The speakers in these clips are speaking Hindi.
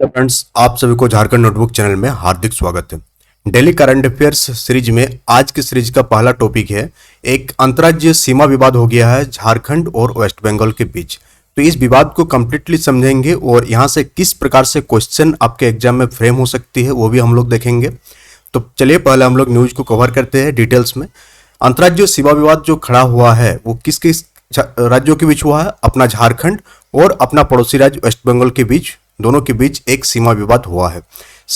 हेलो फ्रेंड्स, आप सभी को झारखंड नोटबुक चैनल में हार्दिक स्वागत है। डेली करंट अफेयर्स सीरीज में आज की सीरीज का पहला टॉपिक है एक अंतर्राज्यीय सीमा विवाद हो गया है झारखंड और वेस्ट बंगाल के बीच। तो इस विवाद को कंप्लीटली समझेंगे और यहाँ से किस प्रकार से क्वेश्चन आपके एग्जाम में फ्रेम हो सकती है वो भी हम लोग देखेंगे। तो चलिए पहले हम लोग न्यूज को कवर करते हैं डिटेल्स में। अंतर्राज्यीय सीमा विवाद जो खड़ा हुआ है वो किस किस राज्यों के बीच हुआ है? अपना झारखंड और अपना पड़ोसी राज्य वेस्ट बंगाल के बीच, दोनों के बीच एक सीमा विवाद हुआ है।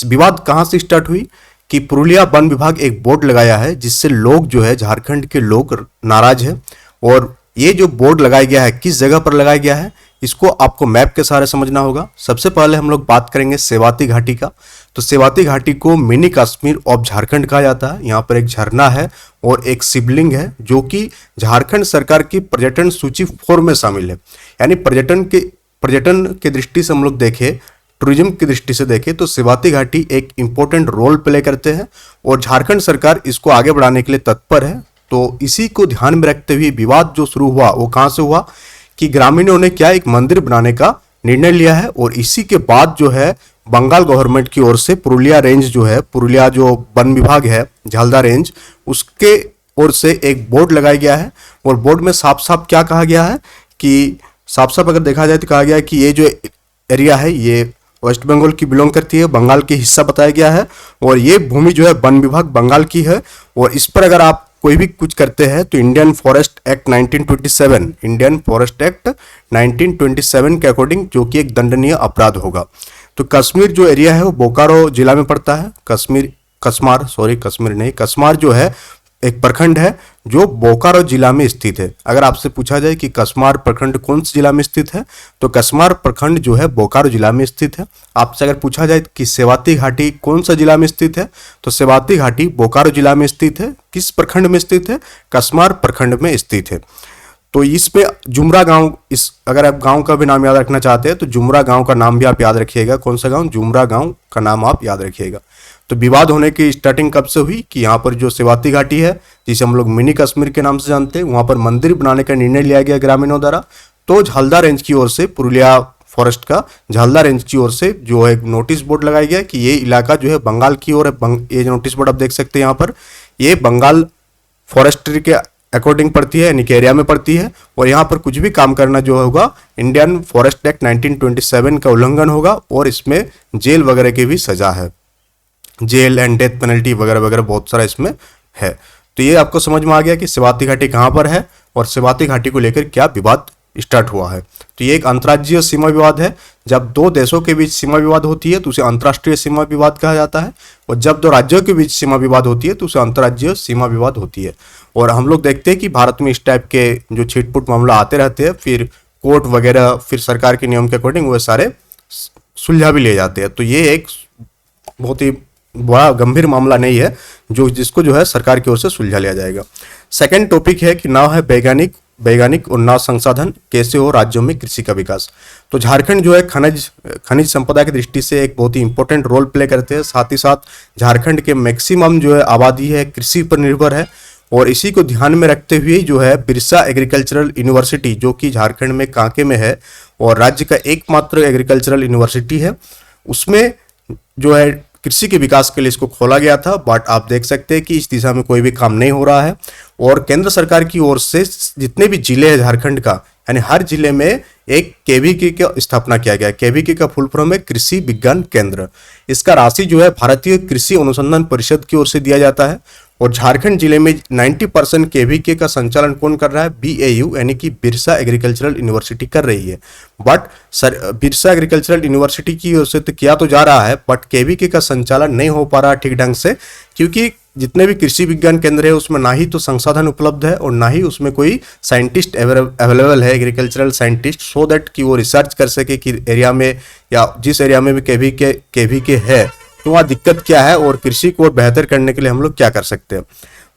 विवाद कहां से स्टार्ट हुई कि पुरुलिया वन विभाग एक बोर्ड लगाया है जिससे लोग जो है झारखंड के लोग नाराज है। और ये जो बोर्ड लगाया गया है किस जगह पर लगाया गया है इसको आपको मैप के सहारे समझना होगा। सबसे पहले हम लोग बात करेंगे सेवाती घाटी का। तो सेवाती घाटी को मिनी कश्मीर ऑफ झारखंड कहा जाता है। यहाँ पर एक झरना है और एक शिवलिंग है जो कि झारखंड सरकार की पर्यटन सूची 4 में शामिल है। यानी पर्यटन के दृष्टि से हम लोग देखें, टूरिज्म की दृष्टि से देखें तो सेवाती घाटी एक इंपॉर्टेंट रोल प्ले करते हैं और झारखंड सरकार इसको आगे बढ़ाने के लिए तत्पर है। तो इसी को ध्यान में रखते हुए विवाद जो शुरू हुआ वो कहां से हुआ कि ग्रामीणों ने क्या एक मंदिर बनाने का निर्णय लिया है और इसी के बाद जो है बंगाल गवर्नमेंट की ओर से पुरुलिया रेंज जो है, पुरुलिया जो वन विभाग है झालदा रेंज, उसके ओर से एक बोर्ड लगाया गया है। और बोर्ड में साफ साफ क्या कहा गया है कि साफ साफ अगर देखा जाए तो कहा गया है कि ये जो एरिया है ये वेस्ट बंगाल की बिलोंग करती है, बंगाल के हिस्सा बताया गया है और ये भूमि जो है वन विभाग बंगाल की है। और इस पर अगर आप कोई भी कुछ करते हैं तो इंडियन फॉरेस्ट एक्ट 1927 के अकॉर्डिंग जो कि एक दंडनीय अपराध होगा। तो कश्मीर जो एरिया है वो बोकारो जिला में पड़ता है। कस्मार जो है एक प्रखंड है जो बोकारो जिला में स्थित है। अगर आपसे पूछा जाए कि कस्मार प्रखंड कौन से जिला में स्थित है तो कस्मार प्रखंड जो है बोकारो जिला में स्थित है। आपसे अगर पूछा जाए कि सेवाती घाटी कौन सा जिला में स्थित है तो सेवाती घाटी बोकारो जिला में स्थित है। किस प्रखंड में स्थित है? कस्मार प्रखंड में स्थित है। तो इसमें जुमरा गांव, इस अगर आप गांव का भी नाम याद रखना चाहते हैं तो जुमरा गांव का नाम भी आप याद रखिएगा। कौन सा गांव? जुमरा गांव का नाम आप याद रखिएगा। तो विवाद होने की स्टार्टिंग कब से हुई कि यहाँ पर जो सेवाती घाटी है जिसे हम लोग मिनी कश्मीर के नाम से जानते हैं, वहां पर मंदिर बनाने का निर्णय लिया गया ग्रामीणों द्वारा। तो झालदा रेंज की ओर से, पुरुलिया फॉरेस्ट का झालदा रेंज की ओर से जो है नोटिस बोर्ड लगाया गया कि ये इलाका जो है बंगाल की ओर है। ये नोटिस बोर्ड आप देख सकते हैं यहाँ पर, ये बंगाल फॉरेस्ट्री के अकॉर्डिंग पड़ती है, यानी कि एरिया में पड़ती है। और यहाँ पर कुछ भी काम करना जो होगा इंडियन फॉरेस्ट एक्ट 1927 का उल्लंघन होगा और इसमें जेल वगैरह की भी सजा है, जेल एंड डेथ पेनल्टी वगैरह वगैरह बहुत सारा इसमें है। तो ये आपको समझ में आ गया कि सेवाती घाटी कहाँ पर है और सेवाती घाटी को लेकर क्या विवाद स्टार्ट हुआ है। तो ये एक अंतर्राज्यीय सीमा विवाद है। जब दो देशों के बीच सीमा विवाद होती है तो उसे अंतर्राष्ट्रीय सीमा विवाद कहा जाता है और जब दो राज्यों के बीच सीमा विवाद होती है तो उसे अंतर्राज्यीय सीमा विवाद होती है। और हम लोग देखते हैं कि भारत में इस टाइप के जो छिटपुट मामला आते रहते हैं, फिर कोर्ट वगैरह, फिर सरकार के नियम के अकॉर्डिंग वो सारे सुलझा भी ले जाते हैं। तो ये एक बहुत ही बड़ा गंभीर मामला नहीं है जिसको जो है सरकार की ओर से सुलझा लिया जाएगा। सेकंड टॉपिक है कि नाव है वैज्ञानिक और नाव संसाधन कैसे हो राज्यों में कृषि का विकास। तो झारखंड जो है खनिज संपदा की दृष्टि से एक बहुत ही इंपॉर्टेंट रोल प्ले करते हैं। साथ ही साथ झारखंड के मैक्सिमम जो है आबादी है कृषि पर निर्भर है और इसी को ध्यान में रखते हुए जो है बिरसा एग्रीकल्चरल यूनिवर्सिटी जो कि झारखंड में कांके में है और राज्य का एकमात्र एग्रीकल्चरल यूनिवर्सिटी है, उसमें जो है कृषि के विकास के लिए इसको खोला गया था। बट आप देख सकते हैं कि इस दिशा में कोई भी काम नहीं हो रहा है और केंद्र सरकार की ओर से जितने भी जिले हैं झारखंड का, यानी हर जिले में एक केवीके का स्थापना किया गया है। केवीके का फुल फॉर्म है कृषि विज्ञान केंद्र। इसका राशि जो है भारतीय कृषि अनुसंधान परिषद की ओर से दिया जाता है और झारखंड जिले में 90% केवीके का संचालन कौन कर रहा है? BAU यानी कि बिरसा एग्रीकल्चरल यूनिवर्सिटी कर रही है। बट बिरसा एग्रीकल्चरल यूनिवर्सिटी की ओर से तो किया तो जा रहा है बट केवीके का संचालन नहीं हो पा रहा ठीक ढंग से, क्योंकि जितने भी कृषि विज्ञान केंद्र है उसमें ना ही तो संसाधन उपलब्ध है और ना ही उसमें कोई साइंटिस्ट अवेलेबल है, एग्रीकल्चरल साइंटिस्ट, सो दैट कि वो रिसर्च कर सके कि एरिया में या जिस एरिया में भी केवीके है तो वहाँ दिक्कत क्या है और कृषि को बेहतर करने के लिए हम लोग क्या कर सकते हैं।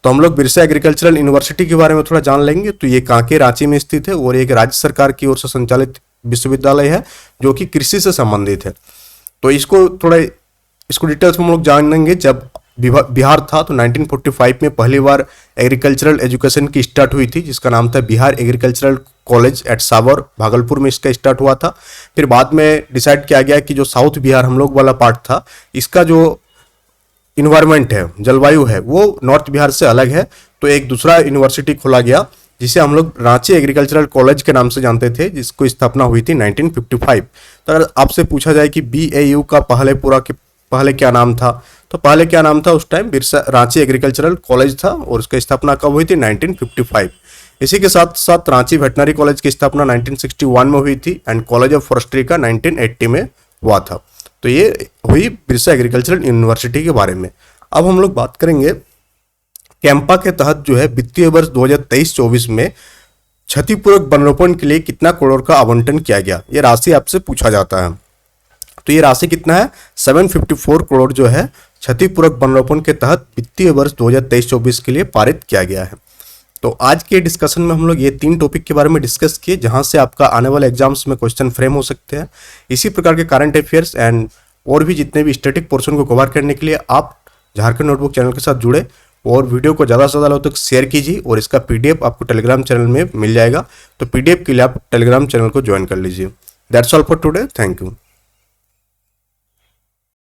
तो हम लोग बिरसा एग्रीकल्चरल यूनिवर्सिटी के बारे में थोड़ा जान लेंगे। तो ये कांके रांची में स्थित है और एक राज्य सरकार की ओर से संचालित विश्वविद्यालय है जो कि कृषि से संबंधित है। तो इसको डिटेल्स में हम लोग जानेंगे। जब बिहार था तो 1945 में पहली बार एग्रीकल्चरल एजुकेशन की स्टार्ट हुई थी जिसका नाम था बिहार एग्रीकल्चरल कॉलेज एट सावर भागलपुर में इसका स्टार्ट हुआ था। फिर बाद में डिसाइड किया गया कि जो साउथ बिहार हम लोग वाला पार्ट था, इसका जो इन्वायरमेंट है, जलवायु है, वो नॉर्थ बिहार से अलग है, तो एक दूसरा यूनिवर्सिटी खोला गया जिसे हम लोग रांची एग्रीकल्चरल कॉलेज के नाम से जानते थे, जिसको स्थापना हुई थी 1955। तो अगर आपसे पूछा जाए कि BAU का पहले क्या नाम था, तो पहले क्या नाम था उस time, Birsa Ranchi agricultural college था, और उसकी स्थापना कब हुई थी, 1955। इसी के साथ साथ रांची वेटनरी कॉलेज की स्थापना 1961 में हुई थी, एंड कॉलेज ऑफ फॉरेस्ट्री का 1980 में हुआ था। तो ये हुई बिरसा एग्रीकल्चरल यूनिवर्सिटी के बारे में। अब हम लोग बात करेंगे कैंपा के तहत जो है वित्तीय वर्ष 2023-24 में क्षतिपूरक वनरोपण के लिए कितना करोड़ का आवंटन किया गया, ये राशि आपसे पूछा जाता है। तो ये राशि कितना है, 754 करोड़ जो है क्षतिपूरक वनरोपण के तहत वित्तीय वर्ष 2023-24 के लिए पारित किया गया है। तो आज के डिस्कशन में हम लोग ये 3 टॉपिक के बारे में डिस्कस किए, जहां से आपका आने वाले एग्जाम्स में क्वेश्चन फ्रेम हो सकते हैं। इसी प्रकार के करंट अफेयर्स एंड और भी जितने भी स्टैटिक पोर्शन को कवर करने के लिए आप झारखंड नोटबुक चैनल के साथ जुड़े, और वीडियो को ज़्यादा से ज़्यादा लोगों तक शेयर कीजिए, और इसका PDF आपको टेलीग्राम चैनल में मिल जाएगा। तो PDF के लिए आप टेलीग्राम चैनल को ज्वाइन कर लीजिए। That's all for today, thank you.